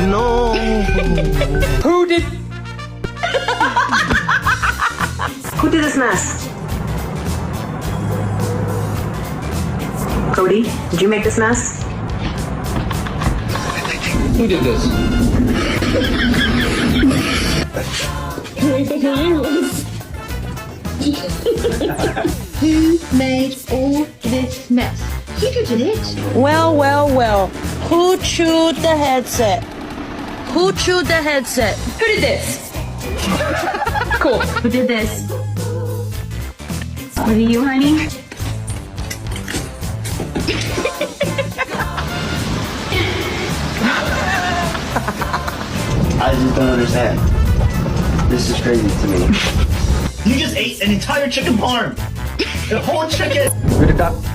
no. Who did? Who did this mess? Cody, did you make this mess? Who did this? Who made all this mess? You did it. Well, well, well. Who chewed the headset? Who chewed the headset? Who did this? Cool. Who did this? Was it you, honey? I just don't understand. This is crazy to me. You just ate an entire chicken parm. The whole chicken. Who did that?